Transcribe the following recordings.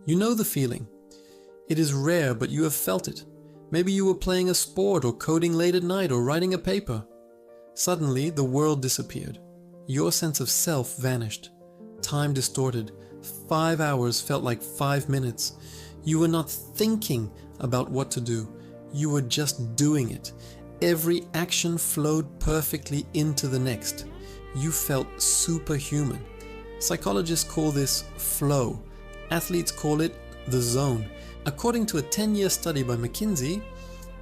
You know the feeling. It is rare, but you have felt it. Maybe you were playing a sport or coding late at night or writing a paper. Suddenly, the world disappeared. Your sense of self vanished. Time distorted. 5 hours felt like 5 minutes. You were not thinking about what to do. You were just doing it. Every action flowed perfectly into the next. You felt superhuman. Psychologists call this flow. Athletes call it the zone. According to a 10-year study by McKinsey,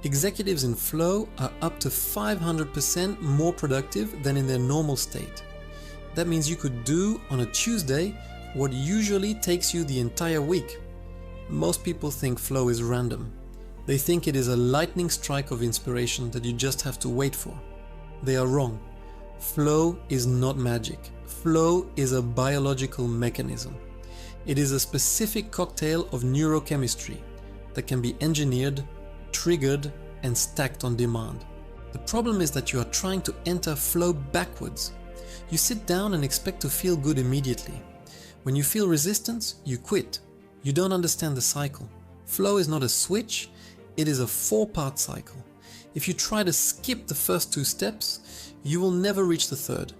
executives in flow are up to 500% more productive than in their normal state. That means you could do on a Tuesday what usually takes you the entire week. Most people think flow is random. They think it is a lightning strike of inspiration that you just have to wait for. They are wrong. Flow is not magic. Flow is a biological mechanism. It is a specific cocktail of neurochemistry that can be engineered, triggered, and stacked on demand. The problem is that you are trying to enter flow backwards. You sit down and expect to feel good immediately. When you feel resistance, you quit. You don't understand the cycle. Flow is not a switch, it is a 4-part cycle. If you try to skip the first 2 steps, you will never reach the third.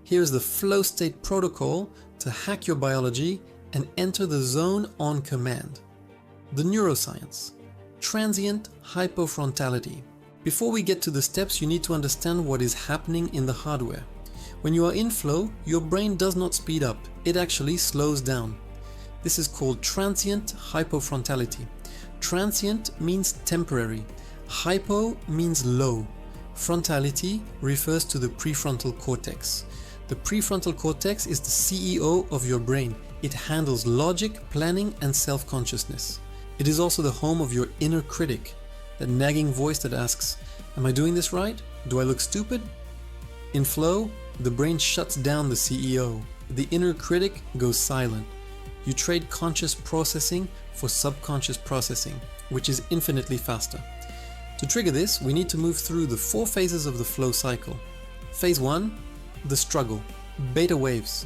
Here is the flow state protocol to hack your biology and enter the zone on command. The neuroscience. Transient hypofrontality. Before we get to the steps, you need to understand what is happening in the hardware. When you are in flow, your brain does not speed up, it actually slows down. This is called transient hypofrontality. Transient means temporary. Hypo means low. Frontality refers to the prefrontal cortex. The prefrontal cortex is the CEO of your brain. It handles logic, planning, and self-consciousness. It is also the home of your inner critic, that nagging voice that asks, "Am I doing this right? Do I look stupid?" In flow, the brain shuts down the CEO. The inner critic goes silent. You trade conscious processing for subconscious processing, which is infinitely faster. To trigger this, we need to move through the 4 phases of the flow cycle. Phase 1, the struggle, beta waves.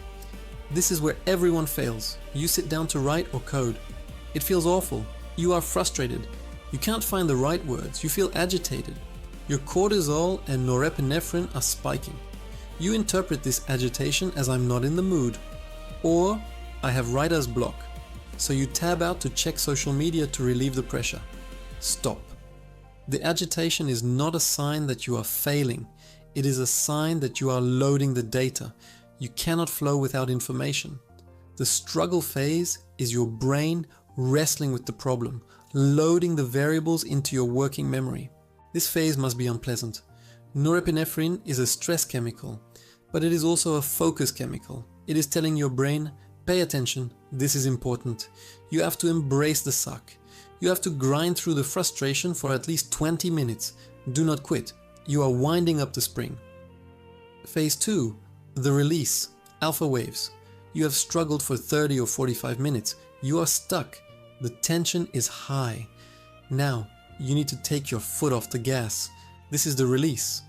This is where everyone fails. You sit down to write or code. It feels awful. You are frustrated. You can't find the right words. You feel agitated. Your cortisol and norepinephrine are spiking. You interpret this agitation as "I'm not in the mood," or "I have writer's block." So you tab out to check social media to relieve the pressure. Stop. The agitation is not a sign that you are failing. It is a sign that you are loading the data. You cannot flow without information. The struggle phase is your brain wrestling with the problem, loading the variables into your working memory. This phase must be unpleasant. Norepinephrine is a stress chemical, but it is also a focus chemical. It is telling your brain, "Pay attention, this is important." You have to embrace the suck. You have to grind through the frustration for at least 20 minutes. Do not quit. You are winding up the spring. Phase 2, the release, alpha waves. You have struggled for 30 or 45 minutes. You are stuck. The tension is high. Now, you need to take your foot off the gas. This is the release.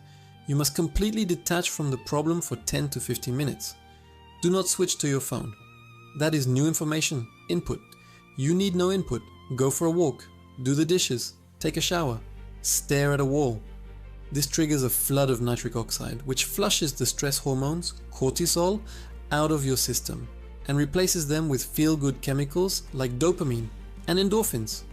You must completely detach from the problem for 10 to 15 minutes. Do not switch to your phone. That is new information, input. You need no input. Go for a walk, do the dishes, take a shower, stare at a wall. This triggers a flood of nitric oxide, which flushes the stress hormones, cortisol, out of your system and replaces them with feel-good chemicals like dopamine and endorphins.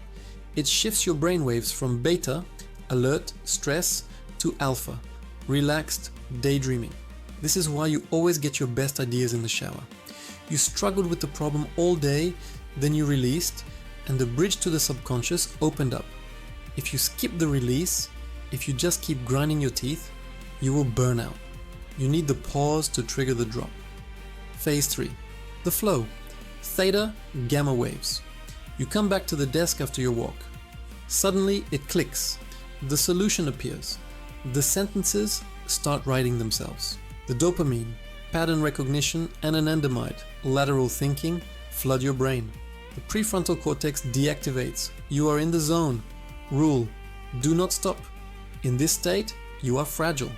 It shifts your brainwaves from beta, alert, stress, to alpha, relaxed, daydreaming. This is why you always get your best ideas in the shower. You struggled with the problem all day, then you released, and the bridge to the subconscious opened up. If you skip the release, if you just keep grinding your teeth, you will burn out. You need the pause to trigger the drop. Phase 3, the flow, theta, gamma waves. You come back to the desk after your walk. Suddenly it clicks. The solution appears. The sentences start writing themselves. The dopamine, pattern recognition, and anandamide, lateral thinking, flood your brain. The prefrontal cortex deactivates. You are in the zone. Rule: do not stop. In this state, you are fragile.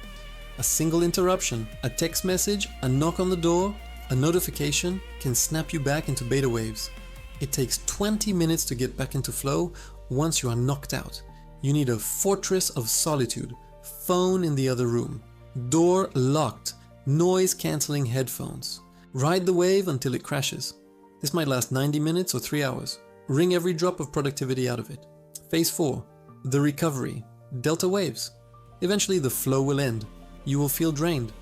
A single interruption, a text message, a knock on the door, a notification can snap you back into beta waves. It takes 20 minutes to get back into flow once you are knocked out. You need a fortress of solitude, phone in the other room, door locked, noise-cancelling headphones. Ride the wave until it crashes. This might last 90 minutes or 3 hours. Wring every drop of productivity out of it. Phase 4. The recovery. Delta waves. Eventually the flow will end. You will feel drained.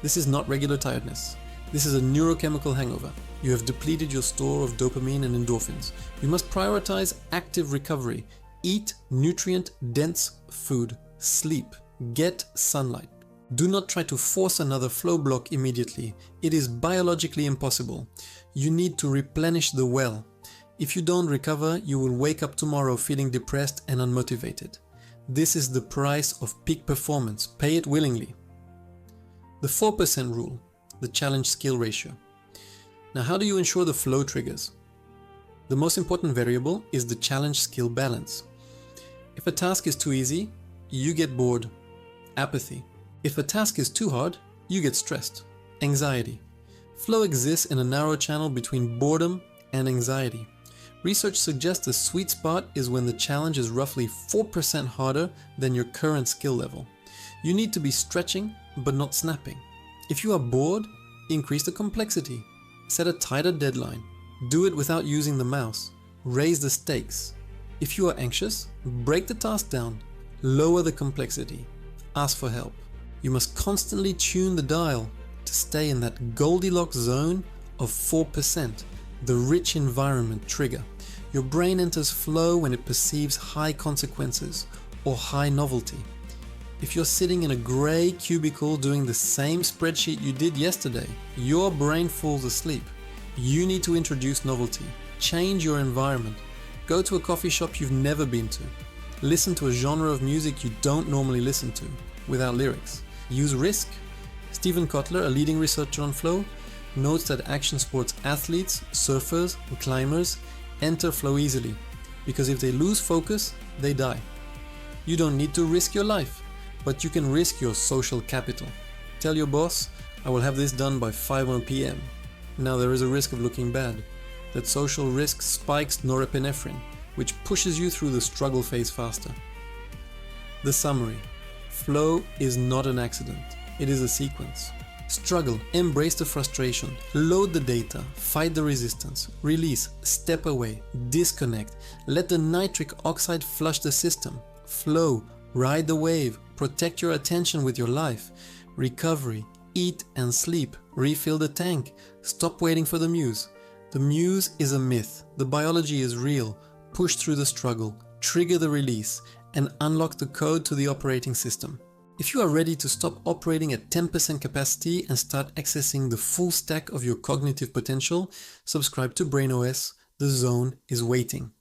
This is not regular tiredness. This is a neurochemical hangover. You have depleted your store of dopamine and endorphins. You must prioritize active recovery. Eat nutrient-dense food. Sleep. Get sunlight. Do not try to force another flow block immediately. It is biologically impossible. You need to replenish the well. If you don't recover, you will wake up tomorrow feeling depressed and unmotivated. This is the price of peak performance. Pay it willingly. The 4% rule, the challenge skill ratio. Now, how do you ensure the flow triggers? The most important variable is the challenge skill balance. If a task is too easy, you get bored, apathy. If a task is too hard, you get stressed, anxiety. Flow exists in a narrow channel between boredom and anxiety. Research suggests the sweet spot is when the challenge is roughly 4% harder than your current skill level. You need to be stretching, but not snapping. If you are bored, increase the complexity. Set a tighter deadline. Do it without using the mouse. Raise the stakes. If you are anxious, break the task down. Lower the complexity. Ask for help. You must constantly tune the dial to stay in that Goldilocks zone of 4%, the rich environment trigger. Your brain enters flow when it perceives high consequences or high novelty. If you're sitting in a grey cubicle doing the same spreadsheet you did yesterday, your brain falls asleep. You need to introduce novelty. Change your environment. Go to a coffee shop you've never been to. Listen to a genre of music you don't normally listen to, without lyrics. Use risk. Stephen Kotler, a leading researcher on flow, notes that action sports athletes, surfers, and climbers enter flow easily, because if they lose focus, they die. You don't need to risk your life, but you can risk your social capital. Tell your boss, I will have this done by 5 p.m. Now there is a risk of looking bad. That social risk spikes norepinephrine, which pushes you through the struggle phase faster. The summary. Flow is not an accident. It is a sequence. Struggle, embrace the frustration, load the data, fight the resistance, release, step away, disconnect, let the nitric oxide flush the system, flow, ride the wave, protect your attention with your life, recovery, eat and sleep, refill the tank, stop waiting for the muse. The muse is a myth, the biology is real, push through the struggle, trigger the release, and unlock the code to the operating system. If you are ready to stop operating at 10% capacity and start accessing the full stack of your cognitive potential, subscribe to BrainOS. The zone is waiting.